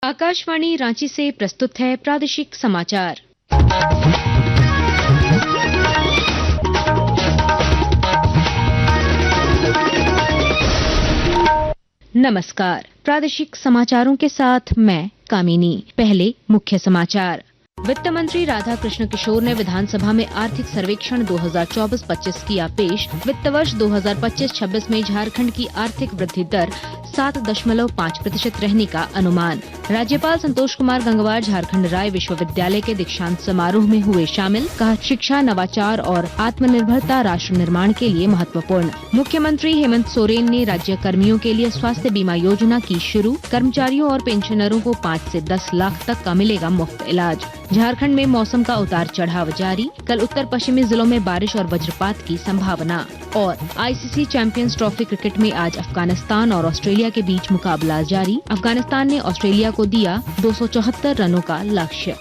आकाशवाणी रांची से प्रस्तुत है प्रादेशिक समाचार। नमस्कार, प्रादेशिक समाचारों के साथ मैं कामिनी। पहले मुख्य समाचार। वित्त मंत्री राधा कृष्ण किशोर ने विधानसभा में आर्थिक सर्वेक्षण 2024-25 किया पेश। वित्त वर्ष 2025-26 में झारखंड की आर्थिक वृद्धि दर 7.5% रहने का अनुमान। राज्यपाल संतोष कुमार गंगवार झारखंड राय विश्वविद्यालय के दीक्षांत समारोह में हुए शामिल। कहा, शिक्षा, नवाचार और आत्मनिर्भरता राष्ट्र निर्माण के लिए महत्वपूर्ण। मुख्यमंत्री हेमंत सोरेन ने राज्य कर्मियों के लिए स्वास्थ्य बीमा योजना की शुरू। कर्मचारियों और पेंशनरों को 5 से 10 लाख तक का मिलेगा मुफ्त इलाज। झारखंड में मौसम का उतार चढ़ाव जारी। कल उत्तर पश्चिमी जिलों में बारिश और वज्रपात की संभावना। और आईसीसी चैंपियंस ट्रॉफी क्रिकेट में आज अफगानिस्तान और ऑस्ट्रेलिया के बीच मुकाबला जारी। अफगानिस्तान ने ऑस्ट्रेलिया को दिया 274 रनों का लक्ष्य।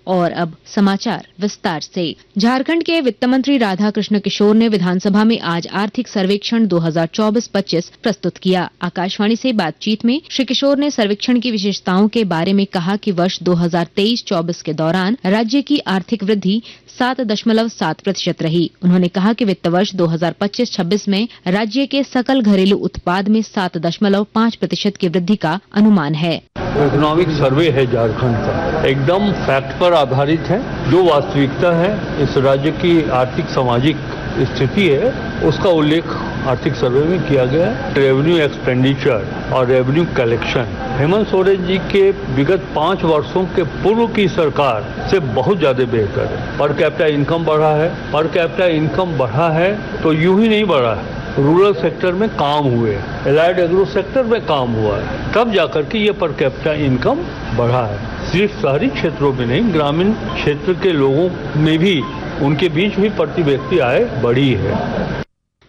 और अब समाचार विस्तार से। झारखंड के वित्त मंत्री राधा कृष्ण किशोर ने विधानसभा में आज आर्थिक सर्वेक्षण 2024-25 प्रस्तुत किया। आकाशवाणी से बातचीत में श्री किशोर ने सर्वेक्षण की विशेषताओं के बारे में कहा कि वर्ष 2023-24 के दौरान राज्य की आर्थिक वृद्धि 7.7% रही। उन्होंने कहा कि वित्त वर्ष 2025-26 में राज्य के सकल घरेलू उत्पाद में 7.5% की वृद्धि का अनुमान है। इकोनॉमिक सर्वे है झारखंड का, एकदम फैक्ट पर आधारित है। जो वास्तविकता है इस राज्य की आर्थिक सामाजिक स्थिति है उसका उल्लेख आर्थिक सर्वे में किया गया है। रेवेन्यू एक्सपेंडिचर और रेवेन्यू कलेक्शन हेमंत सोरेन जी के विगत 5 वर्षों के पूर्व की सरकार से बहुत ज्यादा बेहतर है। पर कैपिटा इनकम बढ़ा है। पर कैपिटा इनकम बढ़ा है तो यूं ही नहीं बढ़ा है, रूरल सेक्टर में काम हुए, एलाइड एग्रो सेक्टर में काम हुआ है, तब जाकर के ये पर कैपिटा इनकम बढ़ा है। सिर्फ शहरी क्षेत्रों में नहीं, ग्रामीण क्षेत्र के लोगों में भी, उनके बीच भी प्रति व्यक्ति आय बढ़ी है।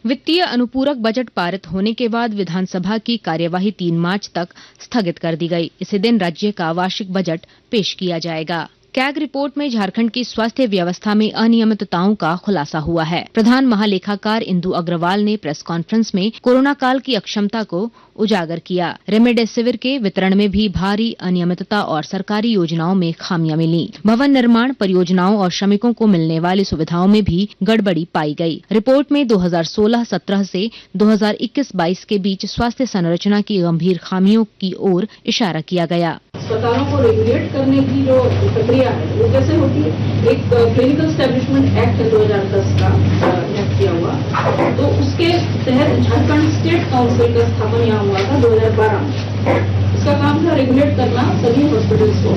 वित्तीय अनुपूरक बजट पारित होने के बाद विधानसभा की कार्यवाही 3 मार्च तक स्थगित कर दी गई। इसी दिन राज्य का वार्षिक बजट पेश किया जाएगा। कैग रिपोर्ट में झारखंड की स्वास्थ्य व्यवस्था में अनियमितताओं का खुलासा हुआ है। प्रधान महालेखाकार इंदु अग्रवाल ने प्रेस कॉन्फ्रेंस में कोरोना काल की अक्षमता को उजागर किया। रेमडेसिविर के वितरण में भी भारी अनियमितता और सरकारी योजनाओं में खामियां मिली। भवन निर्माण परियोजनाओं और श्रमिकों को मिलने वाली सुविधाओं में भी गड़बड़ी पाई गई। रिपोर्ट में 2016-17 से 2021-22 के बीच स्वास्थ्य संरचना की गंभीर खामियों की ओर इशारा किया गया। अस्पतालों को रेगुलेट करने की जो प्रक्रिया है वो कैसे होती है? एक क्लिनिकल एस्टेब्लिशमेंट एक्ट 2010 का एक्ट किया हुआ, तो उसके तहत झारखंड स्टेट काउंसिल का स्थापना यहाँ हुआ था 2012 में। इसका काम था रेगुलेट करना सभी हॉस्पिटल्स को,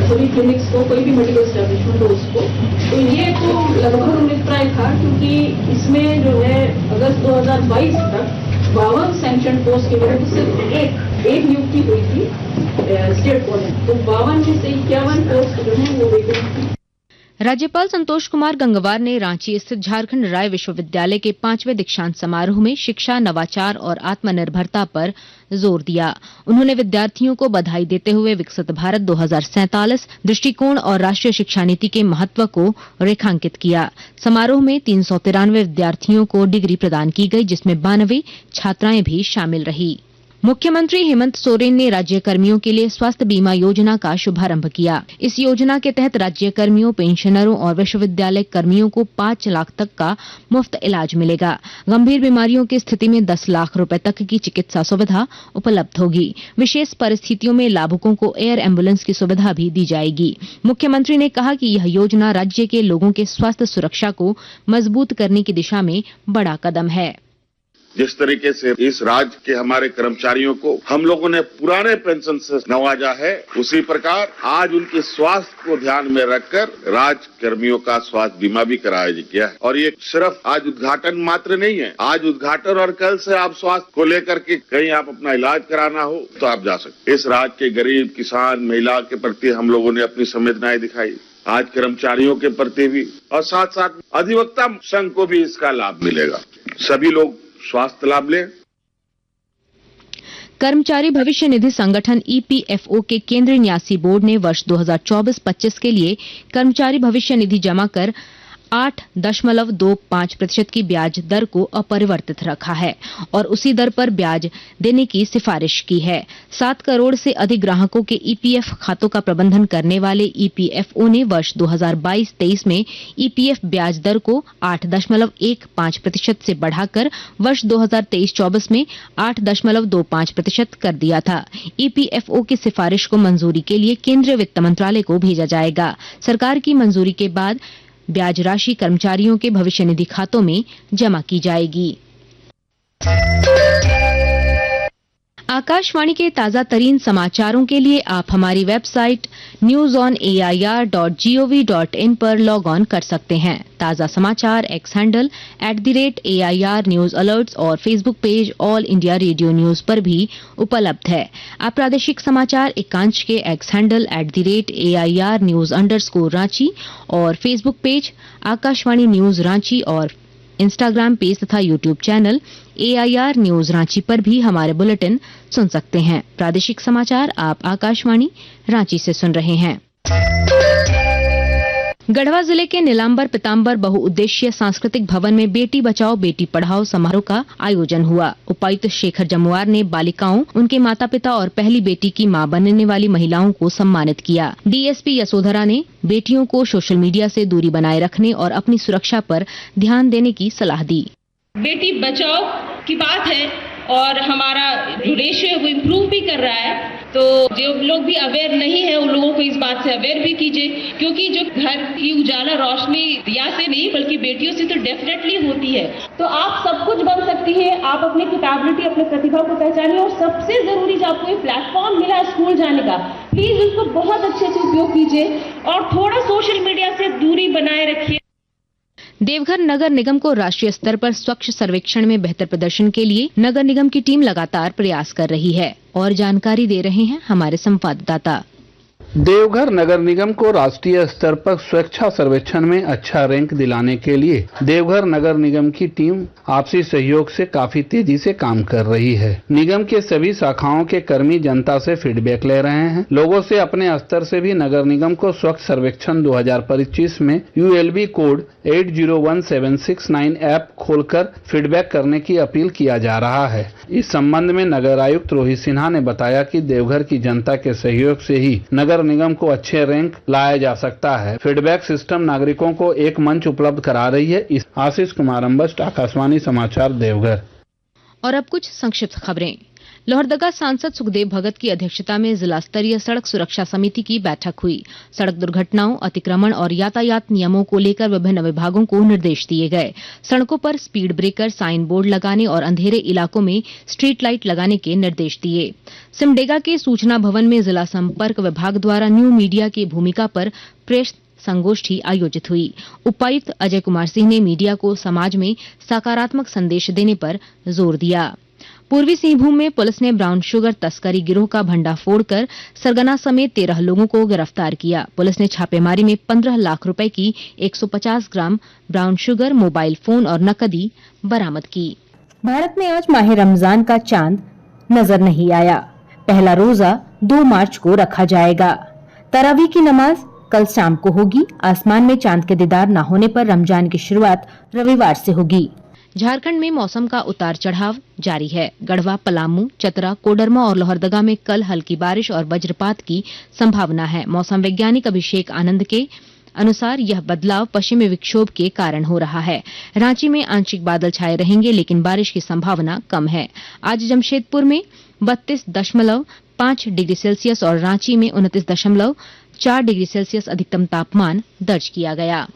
सभी क्लिनिक्स को, कोई भी मेडिकल एस्टेब्लिशमेंट हो उसको। तो ये तो लगभग अभिप्राय था, क्योंकि इसमें जो है अगस्त 2022 तक 52 सैंक्शन पोस्ट की वजह से एक नियुक्ति हुई थी स्टेट बोर्ड में, तो 52 में से 51 पोस्ट जो है वो वेकेंट थी। राज्यपाल संतोष कुमार गंगवार ने रांची स्थित झारखंड राय विश्वविद्यालय के 5वें दीक्षांत समारोह में शिक्षा, नवाचार और आत्मनिर्भरता पर जोर दिया। उन्होंने विद्यार्थियों को बधाई देते हुए विकसित भारत 2047 दृष्टिकोण और राष्ट्रीय शिक्षा नीति के महत्व को रेखांकित किया। समारोह में 393 विद्यार्थियों को डिग्री प्रदान की गई, जिसमें 92 छात्राएं भी शामिल रही। मुख्यमंत्री हेमंत सोरेन ने राज्य कर्मियों के लिए स्वास्थ्य बीमा योजना का शुभारंभ किया। इस योजना के तहत राज्य कर्मियों, पेंशनरों और विश्वविद्यालय कर्मियों को 5 लाख तक का मुफ्त इलाज मिलेगा। गंभीर बीमारियों की स्थिति में 10 लाख रुपए तक की चिकित्सा सुविधा उपलब्ध होगी। विशेष परिस्थितियों में लाभुकों को एयर एम्बुलेंस की सुविधा भी दी जाएगी। मुख्यमंत्री ने कहा कि यह योजना राज्य के लोगों के स्वास्थ्य सुरक्षा को मजबूत करने की दिशा में बड़ा कदम है। जिस तरीके से इस राज्य के हमारे कर्मचारियों को हम लोगों ने पुराने पेंशन से नवाजा है, उसी प्रकार आज उनके स्वास्थ्य को ध्यान में रखकर राज्य कर्मियों का स्वास्थ्य बीमा भी कराया गया है। और ये सिर्फ आज उद्घाटन मात्र नहीं है, आज उद्घाटन और कल से आप स्वास्थ्य को लेकर के कहीं आप अपना इलाज कराना हो तो आप जा सकते। इस राज्य के गरीब, किसान, महिला के प्रति हम लोगों ने अपनी संवेदनाएं दिखाई, आज कर्मचारियों के प्रति भी, और साथ साथ अधिवक्ता संघ को भी इसका लाभ मिलेगा। सभी लोग स्वास्थ्य लाभ लें। कर्मचारी भविष्य निधि संगठन ईपीएफओ के केंद्रीय न्यासी बोर्ड ने वर्ष 2024-25 के लिए कर्मचारी भविष्य निधि जमा कर 8.25% की ब्याज दर को अपरिवर्तित रखा है और उसी दर पर ब्याज देने की सिफारिश की है। 7 करोड़ से अधिक ग्राहकों के ईपीएफ खातों का प्रबंधन करने वाले ईपीएफओ ने वर्ष 2022-23 में ईपीएफ ब्याज दर को 8.15% से बढ़ाकर वर्ष 2023-24 में 8.25% कर दिया था। ईपीएफओ की सिफारिश को मंजूरी के लिए केंद्रीय वित्त मंत्रालय को भेजा जाएगा। सरकार की मंजूरी के बाद ब्याज राशि कर्मचारियों के भविष्य निधि खातों में जमा की जाएगी। आकाशवाणी के ताजा तरीन समाचारों के लिए आप हमारी वेबसाइट newsonair.gov.in पर लॉग ऑन कर सकते हैं। ताजा समाचार X handle @AIR news alerts और Facebook page All India Radio news पर भी उपलब्ध है। आप प्रादेशिक समाचार एकांश के X handle @AIR news _Ranchi और Facebook page Akashvani news Ranchi और इंस्टाग्राम पेज तथा YouTube channel AIR news Ranchi पर भी हमारे बुलेटिन सुन सकते हैं। प्रादेशिक समाचार आप आकाशवाणी रांची से सुन रहे हैं। गढ़वा जिले के नीलांबर पीताम्बर बहुउद्देशीय सांस्कृतिक भवन में बेटी बचाओ बेटी पढ़ाओ समारोह का आयोजन हुआ। उपायुक्त शेखर जमुआर ने बालिकाओं, उनके माता पिता और पहली बेटी की मां बनने वाली महिलाओं को सम्मानित किया। डीएसपी यशोधरा ने बेटियों को सोशल मीडिया से दूरी बनाए रखने और अपनी सुरक्षा पर ध्यान देने की सलाह दी। बेटी बचाओ की बात है और हमारा जो रेशियो है वो इम्प्रूव भी कर रहा है, तो जो लोग भी अवेयर नहीं है उन लोगों को इस बात से अवेयर भी कीजिए, क्योंकि जो घर की उजाला रोशनी दिया से नहीं बल्कि बेटियों से तो डेफिनेटली होती है। तो आप सब कुछ बन सकती है, आप अपनी कैपेबिलिटी, अपनी प्रतिभा को पहचानिए और सबसे जरूरी जो आपको ये प्लेटफॉर्म मिला है स्कूल जाने का, प्लीज उसको बहुत अच्छे से उपयोग कीजिए और थोड़ा सोशल मीडिया से दूरी बनाए रखिए। देवघर नगर निगम को राष्ट्रीय स्तर पर स्वच्छ सर्वेक्षण में बेहतर प्रदर्शन के लिए नगर निगम की टीम लगातार प्रयास कर रही है और जानकारी दे रहे हैं हमारे संवाददाता। देवघर नगर निगम को राष्ट्रीय स्तर पर स्वच्छता सर्वेक्षण में अच्छा रैंक दिलाने के लिए देवघर नगर निगम की टीम आपसी सहयोग से काफी तेजी से काम कर रही है। निगम के सभी शाखाओं के कर्मी जनता से फीडबैक ले रहे हैं। लोगों से अपने स्तर से भी नगर निगम को स्वच्छ सर्वेक्षण 2025 में ULB कोड 801769 ऐप खोलकर फीडबैक करने की अपील किया जा रहा है। इस संबंध में नगर आयुक्त रोहित सिन्हा ने बताया कि देवघर की जनता के सहयोग से ही नगर निगम को अच्छे रैंक लाया जा सकता है। फीडबैक सिस्टम नागरिकों को एक मंच उपलब्ध करा रही है। आशीष कुमार अम्बस्ट, आकाशवाणी समाचार देवघर। और अब कुछ संक्षिप्त खबरें। लोहरदगा सांसद सुखदेव भगत की अध्यक्षता में जिला स्तरीय सड़क सुरक्षा समिति की बैठक हुई। सड़क दुर्घटनाओं, अतिक्रमण और यातायात नियमों को लेकर विभिन्न विभागों को निर्देश दिए गए। सड़कों पर स्पीड ब्रेकर, साइन बोर्ड लगाने और अंधेरे इलाकों में स्ट्रीट लाइट लगाने के निर्देश दिए। सिमडेगा के सूचना भवन में जिला संपर्क विभाग द्वारा न्यू मीडिया की भूमिका पर प्रेस संगोष्ठी आयोजित हुई। उपायुक्त अजय कुमार सिंह ने मीडिया को समाज में सकारात्मक संदेश देने पर जोर दिया। पूर्वी सिंहभूम में पुलिस ने ब्राउन शुगर तस्करी गिरोह का भंडाफोड़ कर सरगना समेत 13 लोगों को गिरफ्तार किया। पुलिस ने छापेमारी में 15 लाख रुपए की 150 gram brown sugar, mobile phone और नकदी बरामद की। भारत में आज माह रमजान का चांद नजर नहीं आया। पहला रोजा 2 मार्च को रखा जाएगा। तरावी की नमाज कल शाम को होगी। आसमान में चांद के दीदार न होने पर रमजान की शुरुआत रविवार से होगी। झारखंड में मौसम का उतार चढ़ाव जारी है। गढ़वा, पलामू, चतरा, कोडरमा और लोहरदगा में कल हल्की बारिश और वज्रपात की संभावना है। मौसम वैज्ञानिक अभिषेक आनंद के अनुसार यह बदलाव पश्चिमी विक्षोभ के कारण हो रहा है। रांची में आंशिक बादल छाए रहेंगे लेकिन बारिश की संभावना कम है। आज जमशेदपुर में 32.5 डिग्री सेल्सियस और रांची में 29.4 डिग्री सेल्सियस अधिकतम तापमान दर्ज किया गया।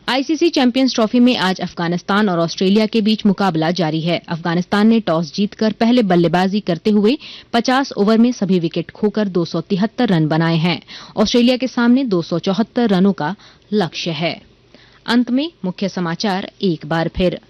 आईसीसी चैंपियंस ट्रॉफी में आज अफगानिस्तान और ऑस्ट्रेलिया के बीच मुकाबला जारी है। अफगानिस्तान ने टॉस जीतकर पहले बल्लेबाजी करते हुए 50 ओवर में सभी विकेट खोकर 273 रन बनाए हैं। ऑस्ट्रेलिया के सामने 274 रनों का लक्ष्य है। अंत में मुख्य समाचार एक बार फिर।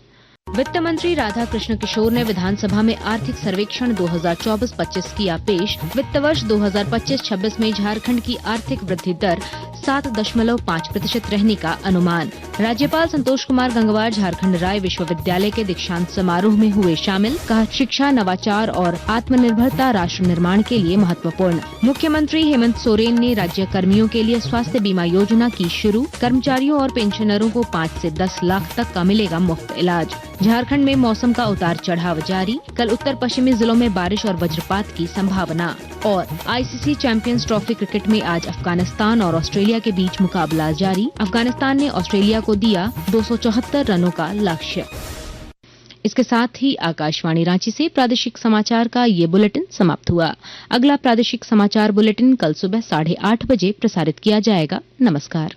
वित्त मंत्री राधा कृष्ण किशोर ने विधानसभा में आर्थिक सर्वेक्षण 2024-25 किया पेश। वित्त वर्ष 2025-26 में झारखंड की आर्थिक वृद्धि दर 7.5% रहने का अनुमान। राज्यपाल संतोष कुमार गंगवार झारखंड राय विश्वविद्यालय के दीक्षांत समारोह में हुए शामिल। कहा, शिक्षा, नवाचार और आत्मनिर्भरता राष्ट्र निर्माण के लिए महत्वपूर्ण। मुख्यमंत्री हेमंत सोरेन ने राज्य कर्मियों के लिए स्वास्थ्य बीमा योजना की शुरू। कर्मचारियों और पेंशनरों को 5 से 10 लाख तक का मिलेगा मुफ्त इलाज। झारखंड में मौसम का उतार चढ़ाव जारी। कल उत्तर पश्चिमी जिलों में बारिश और वज्रपात की संभावना। और आईसीसी चैंपियंस ट्रॉफी क्रिकेट में आज अफगानिस्तान और ऑस्ट्रेलिया के बीच मुकाबला जारी। अफगानिस्तान ने ऑस्ट्रेलिया को दिया 274 रनों का लक्ष्य। इसके साथ ही आकाशवाणी रांची से प्रादेशिक समाचार का ये बुलेटिन समाप्त हुआ। अगला प्रादेशिक समाचार बुलेटिन कल सुबह 8:30 बजे प्रसारित किया जाएगा। नमस्कार।